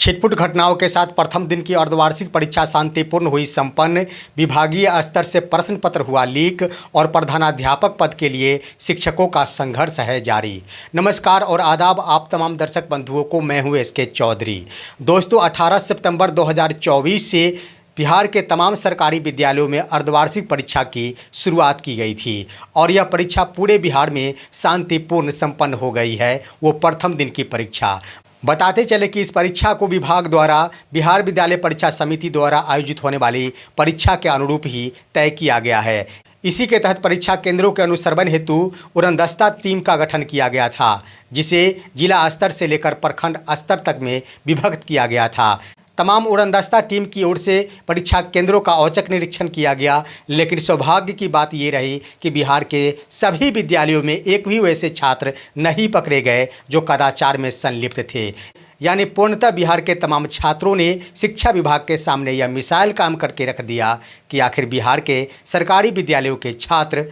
छिटपुट घटनाओं के साथ प्रथम दिन की अर्धवार्षिक परीक्षा शांतिपूर्ण हुई संपन्न। विभागीय स्तर से प्रश्न पत्र हुआ लीक और प्रधानाध्यापक पद के लिए शिक्षकों का संघर्ष है जारी। नमस्कार और आदाब आप तमाम दर्शक बंधुओं को, मैं हूं एस के चौधरी। दोस्तों, 18 सितंबर 2024 से बिहार के तमाम सरकारी विद्यालयों में अर्धवार्षिक परीक्षा की शुरुआत की गई थी और यह परीक्षा पूरे बिहार में शांतिपूर्ण संपन्न हो गई है। वो प्रथम दिन की परीक्षा। बताते चले कि इस परीक्षा को विभाग द्वारा बिहार विद्यालय परीक्षा समिति द्वारा आयोजित होने वाली परीक्षा के अनुरूप ही तय किया गया है। इसी के तहत परीक्षा केंद्रों के अनुश्रवण हेतु उड़नदस्ता टीम का गठन किया गया था, जिसे जिला स्तर से लेकर प्रखंड स्तर तक में विभक्त किया गया था। तमाम उड़नदस्ता टीम की ओर से परीक्षा केंद्रों का औचक निरीक्षण किया गया, लेकिन सौभाग्य की बात ये रही कि बिहार के सभी विद्यालयों में एक भी वैसे छात्र नहीं पकड़े गए जो कदाचार में संलिप्त थे। यानी पूर्णतः बिहार के तमाम छात्रों ने शिक्षा विभाग के सामने यह मिसाइल काम करके रख दिया कि आखिर बिहार के सरकारी विद्यालयों के छात्र,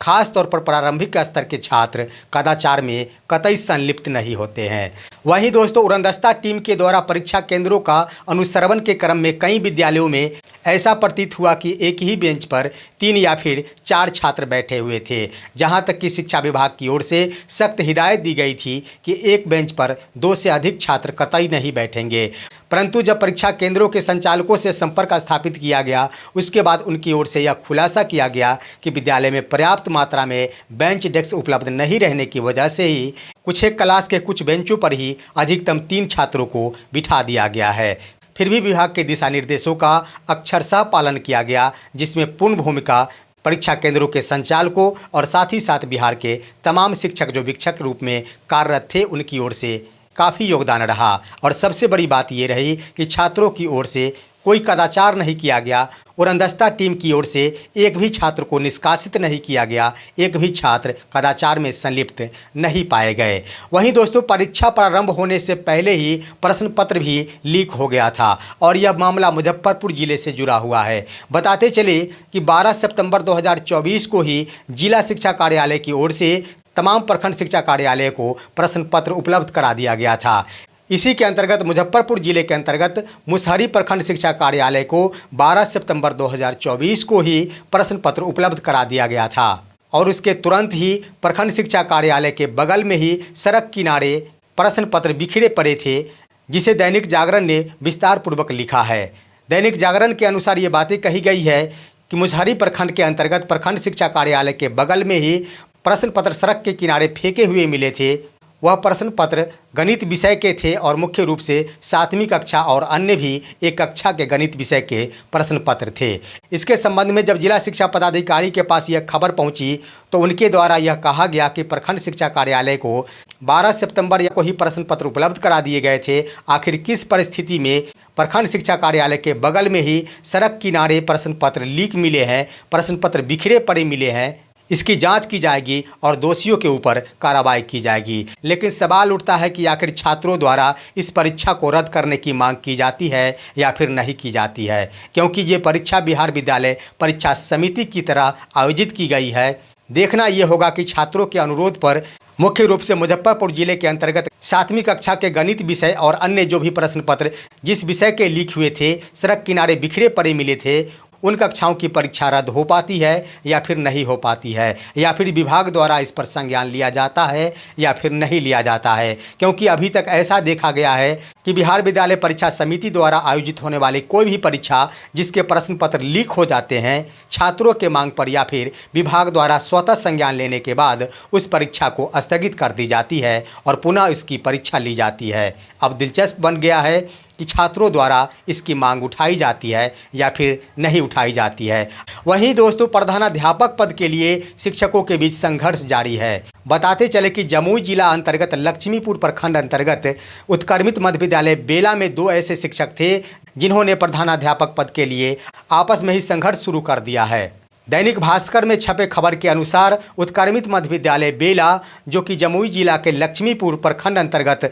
खास तौर पर प्रारंभिक स्तर के छात्र, कदाचार में कतई संलिप्त नहीं होते हैं। वहीं दोस्तों, उड़नदस्ता टीम के द्वारा परीक्षा केंद्रों का अनुश्रवण के क्रम में कई विद्यालयों में ऐसा प्रतीत हुआ कि एक ही बेंच पर 3 या फिर 4 छात्र बैठे हुए थे, जहां तक कि शिक्षा विभाग की ओर से सख्त हिदायत दी गई थी कि एक बेंच पर 2 से अधिक छात्र कतई नहीं बैठेंगे। परंतु जब परीक्षा केंद्रों के संचालकों से संपर्क स्थापित किया गया, उसके बाद उनकी ओर से यह खुलासा किया गया कि विद्यालय में पर्याप्त मात्रा में बेंच डेस्क उपलब्ध नहीं रहने की वजह से ही कुछ एक क्लास के कुछ बेंचों पर ही अधिकतम 3 छात्रों को बिठा दिया गया है। फिर भी विभाग के दिशा निर्देशों का अक्षरशः पालन किया गया, जिसमें पूर्ण भूमिका परीक्षा केंद्रों के संचालकों और साथ ही साथ बिहार के तमाम शिक्षक जो वीक्षक रूप में कार्यरत थे, उनकी ओर से काफ़ी योगदान रहा। और सबसे बड़ी बात ये रही कि छात्रों की ओर से कोई कदाचार नहीं किया गया। उड़नदस्ता टीम की ओर से एक भी छात्र को निष्कासित नहीं किया गया, एक भी छात्र कदाचार में संलिप्त नहीं पाए गए। वहीं दोस्तों, परीक्षा प्रारंभ होने से पहले ही प्रश्न पत्र भी लीक हो गया था और यह मामला मुजफ्फरपुर जिले से जुड़ा हुआ है। बताते चले कि 12 सितंबर 2024 को ही जिला शिक्षा कार्यालय की ओर से तमाम प्रखंड शिक्षा कार्यालय को प्रश्न पत्र उपलब्ध करा दिया गया था। इसी के अंतर्गत मुजफ्फरपुर जिले के अंतर्गत मुसहरी प्रखंड शिक्षा कार्यालय को 12 सितंबर 2024 को ही प्रश्न पत्र उपलब्ध करा दिया गया था और उसके तुरंत ही प्रखंड शिक्षा कार्यालय के बगल में ही सड़क किनारे प्रश्न पत्र बिखरे पड़े थे, जिसे दैनिक जागरण ने विस्तार पूर्वक लिखा है। दैनिक जागरण के अनुसार ये बातें कही गई है कि मुसहरी प्रखंड के अंतर्गत प्रखंड शिक्षा कार्यालय के बगल में ही प्रश्न पत्र सड़क के किनारे फेंके हुए मिले थे। वह प्रश्न पत्र गणित विषय के थे और मुख्य रूप से 7वीं कक्षा और अन्य भी एक कक्षा के गणित विषय के प्रश्न पत्र थे। इसके संबंध में जब जिला शिक्षा पदाधिकारी के पास यह खबर पहुंची तो उनके द्वारा यह कहा गया कि प्रखंड शिक्षा कार्यालय को 12 सितंबर को ही प्रश्न पत्र उपलब्ध करा दिए गए थे। आखिर किस परिस्थिति में प्रखंड शिक्षा कार्यालय के बगल में ही सड़क किनारे प्रश्न पत्र लीक मिले हैं, प्रश्न पत्र बिखरे पड़े मिले हैं, इसकी जांच की जाएगी और दोषियों के ऊपर कार्रवाई की जाएगी। लेकिन सवाल उठता है कि आखिर छात्रों द्वारा इस परीक्षा को रद्द करने की मांग की जाती है या फिर नहीं की जाती है, क्योंकि ये परीक्षा बिहार विद्यालय परीक्षा समिति की तरह आयोजित की गई है। देखना ये होगा कि छात्रों के अनुरोध पर मुख्य रूप से मुजफ्फरपुर जिले के अंतर्गत 7वीं कक्षा के गणित विषय और अन्य जो भी प्रश्न पत्र जिस विषय के लीक हुए थे, सड़क किनारे बिखरे पड़े मिले थे, उन कक्षाओं की परीक्षा रद्द हो पाती है या फिर नहीं हो पाती है, या फिर विभाग द्वारा इस पर संज्ञान लिया जाता है या फिर नहीं लिया जाता है। क्योंकि अभी तक ऐसा देखा गया है कि बिहार विद्यालय परीक्षा समिति द्वारा आयोजित होने वाली कोई भी परीक्षा जिसके प्रश्न पत्र लीक हो जाते हैं, छात्रों के मांग पर या फिर विभाग द्वारा स्वतः संज्ञान लेने के बाद उस परीक्षा को स्थगित कर दी जाती है और पुनः इसकी परीक्षा ली जाती है। अब दिलचस्प बन गया है कि छात्रों द्वारा इसकी मांग उठाई जाती है या फिर नहीं उठाई जाती है। वहीं दोस्तों, प्रधानाध्यापक पद के लिए शिक्षकों के बीच संघर्ष जारी है। बताते चले कि जमुई जिला अंतर्गत लक्ष्मीपुर प्रखंड अंतर्गत उत्क्रमित मध्य विद्यालय बेला में 2 ऐसे शिक्षक थे जिन्होंने प्रधानाध्यापक पद के लिए आपस में ही संघर्ष शुरू कर दिया है। दैनिक भास्कर में छपे खबर के अनुसार उत्क्रमित मध्य विद्यालय बेला, जो कि जमुई जिला के लक्ष्मीपुर प्रखंड अंतर्गत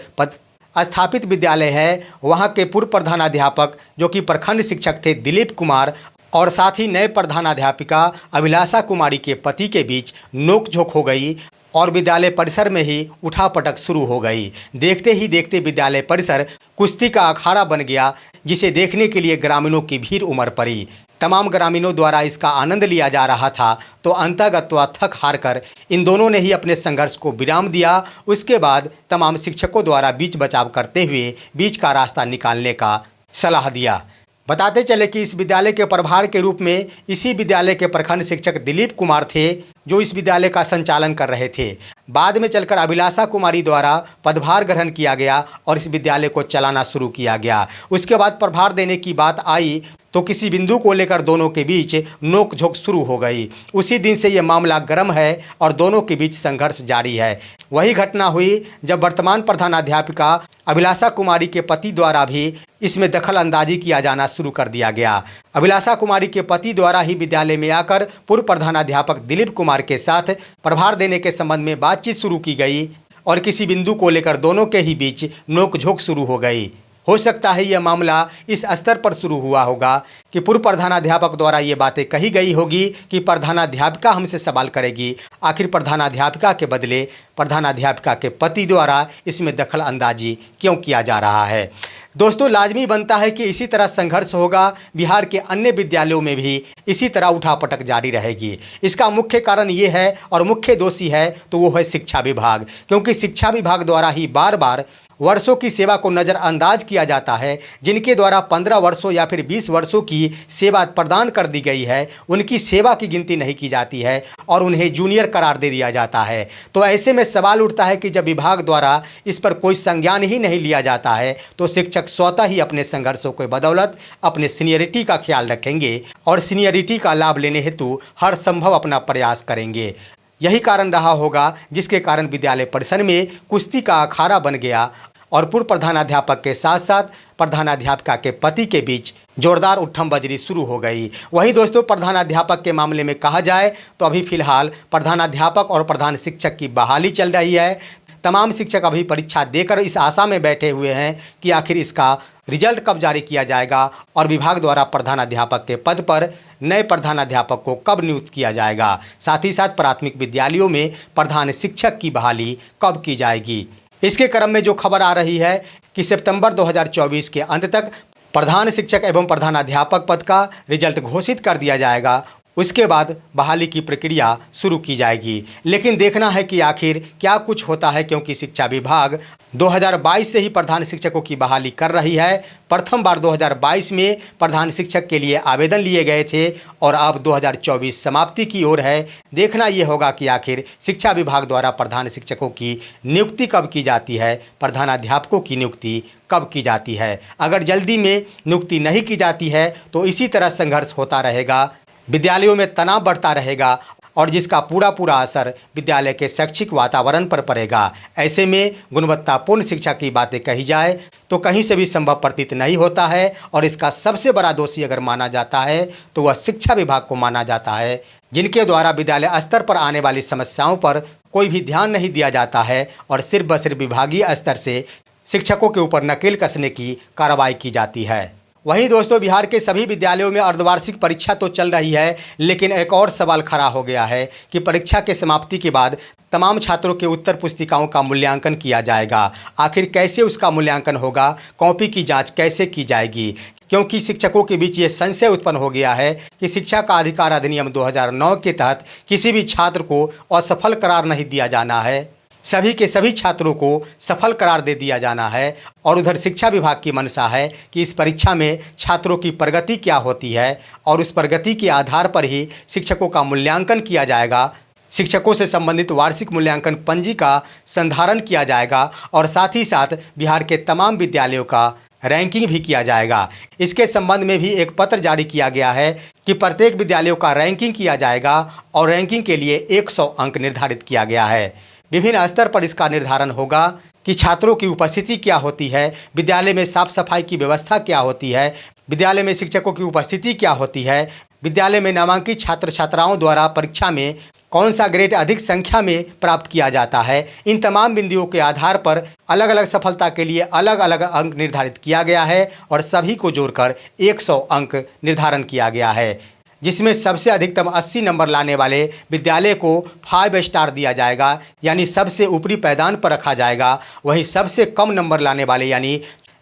स्थापित विद्यालय है, वहां के पूर्व प्रधानाध्यापक जो कि प्रखंड शिक्षक थे दिलीप कुमार और साथ ही नए प्रधानाध्यापिका अभिलाषा कुमारी के पति के बीच नोकझोंक हो गई और विद्यालय परिसर में ही उठापटक शुरू हो गई। देखते ही देखते विद्यालय परिसर कुश्ती का अखाड़ा बन गया, जिसे देखने के लिए ग्रामीणों की भीड़ उमड़ पड़ी। तमाम ग्रामीणों द्वारा इसका आनंद लिया जा रहा था, तो अंततः थक हार कर इन दोनों ने ही अपने संघर्ष को विराम दिया। उसके बाद तमाम शिक्षकों द्वारा बीच बचाव करते हुए बीच का रास्ता निकालने का सलाह दिया। बताते चले कि इस विद्यालय के प्रभार के रूप में इसी विद्यालय के प्रखंड शिक्षक दिलीप कुमार थे, जो इस विद्यालय का संचालन कर रहे थे। बाद में चलकर अभिलाषा कुमारी द्वारा पदभार ग्रहण किया गया और इस विद्यालय को चलाना शुरू किया गया। उसके बाद प्रभार देने की बात आई तो किसी बिंदु को लेकर दोनों के बीच नोकझोंक शुरू हो गई। उसी दिन से यह मामला गर्म है और दोनों के बीच संघर्ष जारी है। वही घटना हुई जब वर्तमान प्रधानाध्यापिका अभिलाषा कुमारी के पति द्वारा भी इसमें दखल अंदाजी किया जाना शुरू कर दिया गया। अभिलाषा कुमारी के पति द्वारा ही विद्यालय में आकर पूर्व प्रधानाध्यापक दिलीप कुमार के साथ प्रभार देने के संबंध में बातचीत शुरू की गई और किसी बिंदु को लेकर दोनों के ही बीच नोकझोंक शुरू हो गई। हो सकता है यह मामला इस स्तर पर शुरू हुआ होगा कि पूर्व प्रधानाध्यापक द्वारा ये बातें कही गई होगी कि प्रधानाध्यापिका हमसे सवाल करेगी। आखिर प्रधानाध्यापिका के बदले प्रधानाध्यापिका के पति द्वारा इसमें दखल अंदाजी क्यों किया जा रहा है। दोस्तों, लाजमी बनता है कि इसी तरह संघर्ष होगा। बिहार के अन्य विद्यालयों में भी इसी तरह उठापटक जारी रहेगी। इसका मुख्य कारण ये है और मुख्य दोषी है तो वो है शिक्षा विभाग, क्योंकि शिक्षा विभाग द्वारा ही बार बार वर्षों की सेवा को नज़रअंदाज किया जाता है। जिनके द्वारा 15 वर्षों या फिर 20 वर्षों की सेवा प्रदान कर दी गई है, उनकी सेवा की गिनती नहीं की जाती है और उन्हें जूनियर करार दे दिया जाता है। तो ऐसे में सवाल उठता है कि जब विभाग द्वारा इस पर कोई संज्ञान ही नहीं लिया जाता है तो शिक्षक स्वतः ही अपने संघर्षों के बदौलत अपने सीनियरिटी का ख्याल रखेंगे और सीनियरिटी का लाभ लेने हेतु हर संभव अपना प्रयास करेंगे। यही कारण रहा होगा जिसके कारण विद्यालय परिसर में कुश्ती का अखाड़ा बन गया और पूर्व प्रधानाध्यापक के साथ साथ प्रधानाध्यापिका के पति के बीच जोरदार उठम बजरी शुरू हो गई। वहीं दोस्तों, प्रधानाध्यापक के मामले में कहा जाए तो अभी फिलहाल प्रधानाध्यापक और प्रधान शिक्षक की बहाली चल रही है। तमाम शिक्षक अभी परीक्षा देकर इस आशा में बैठे हुए हैं कि आखिर इसका रिजल्ट कब जारी किया जाएगा और विभाग द्वारा प्रधानाध्यापक के पद पर नए प्रधानाध्यापक को कब नियुक्त किया जाएगा। साथ ही साथ प्राथमिक विद्यालयों में प्रधान शिक्षक की बहाली कब की जाएगी। इसके क्रम में जो खबर आ रही है कि सितंबर 2024 के अंत तक प्रधान शिक्षक एवं प्रधानाध्यापक पद का रिजल्ट घोषित कर दिया जाएगा। उसके बाद बहाली की प्रक्रिया शुरू की जाएगी। लेकिन देखना है कि आखिर क्या कुछ होता है, क्योंकि शिक्षा विभाग 2022 से ही प्रधान शिक्षकों की बहाली कर रही है। प्रथम बार 2022 में प्रधान शिक्षक के लिए आवेदन लिए गए थे और अब 2024 समाप्ति की ओर है। देखना ये होगा कि आखिर शिक्षा विभाग द्वारा प्रधान शिक्षकों की नियुक्ति कब की जाती है, प्रधानाध्यापकों की नियुक्ति कब की जाती है। अगर जल्दी में नियुक्ति नहीं की जाती है तो इसी तरह संघर्ष होता रहेगा, विद्यालयों में तनाव बढ़ता रहेगा और जिसका पूरा असर विद्यालय के शैक्षिक वातावरण पर पड़ेगा। ऐसे में गुणवत्तापूर्ण शिक्षा की बातें कही जाए तो कहीं से भी संभव प्रतीत नहीं होता है और इसका सबसे बड़ा दोषी अगर माना जाता है तो वह शिक्षा विभाग को माना जाता है, जिनके द्वारा विद्यालय स्तर पर आने वाली समस्याओं पर कोई भी ध्यान नहीं दिया जाता है और सिर्फ व सिर्फ विभागीय स्तर से शिक्षकों के ऊपर नकेल कसने की कार्रवाई की जाती है। वहीं दोस्तों, बिहार के सभी विद्यालयों में अर्धवार्षिक परीक्षा तो चल रही है, लेकिन एक और सवाल खड़ा हो गया है कि परीक्षा के समाप्ति के बाद तमाम छात्रों के उत्तर पुस्तिकाओं का मूल्यांकन किया जाएगा। आखिर कैसे उसका मूल्यांकन होगा, कॉपी की जांच कैसे की जाएगी, क्योंकि शिक्षकों के बीच ये संशय उत्पन्न हो गया है कि शिक्षा का अधिकार अधिनियम 2009 के तहत किसी भी छात्र को असफल करार नहीं दिया जाना है, सभी के सभी छात्रों को सफल करार दे दिया जाना है। और उधर शिक्षा विभाग की मंशा है कि इस परीक्षा में छात्रों की प्रगति क्या होती है और उस प्रगति के आधार पर ही शिक्षकों का मूल्यांकन किया जाएगा। शिक्षकों से संबंधित वार्षिक मूल्यांकन पंजी का संधारण किया जाएगा और साथ ही साथ बिहार के तमाम विद्यालयों का रैंकिंग भी किया जाएगा। इसके संबंध में भी एक पत्र जारी किया गया है कि प्रत्येक विद्यालयों का रैंकिंग किया जाएगा और रैंकिंग के लिए 100 अंक निर्धारित किया गया है। विभिन्न स्तर पर इसका निर्धारण होगा कि छात्रों की उपस्थिति क्या होती है, विद्यालय में साफ सफाई की व्यवस्था क्या होती है, विद्यालय में शिक्षकों की उपस्थिति क्या होती है, विद्यालय में नामांकित छात्र छात्राओं द्वारा परीक्षा में कौन सा ग्रेड अधिक संख्या में प्राप्त किया जाता है। इन तमाम बिंदुओं के आधार पर अलग अलग सफलता के लिए अलग अलग अंक निर्धारित किया गया है और सभी को जोड़कर 100 अंक निर्धारण किया गया है। जिसमें सबसे अधिकतम 80 नंबर लाने वाले विद्यालय को 5 स्टार दिया जाएगा, यानी सबसे ऊपरी पायदान पर रखा जाएगा। वहीं सबसे कम नंबर लाने वाले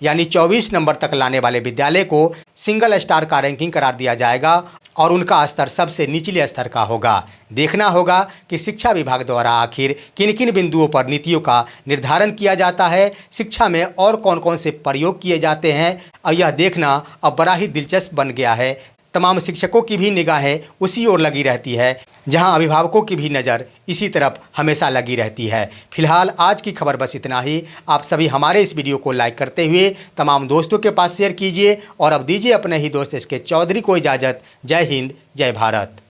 यानी 24 नंबर तक लाने वाले विद्यालय को सिंगल स्टार का रैंकिंग करार दिया जाएगा और उनका स्तर सबसे निचले स्तर का होगा। देखना होगा कि शिक्षा विभाग द्वारा आखिर किन किन बिंदुओं पर नीतियों का निर्धारण किया जाता है, शिक्षा में और कौन कौन से प्रयोग किए जाते हैं। और यह देखना अब बड़ा ही दिलचस्प बन गया है। तमाम शिक्षकों की भी निगाहें उसी ओर लगी रहती है, जहां अभिभावकों की भी नज़र इसी तरफ हमेशा लगी रहती है। फिलहाल आज की खबर बस इतना ही। आप सभी हमारे इस वीडियो को लाइक करते हुए तमाम दोस्तों के पास शेयर कीजिए और अब दीजिए अपने ही दोस्त SK चौधरी को इजाज़त। जय हिंद, जय भारत।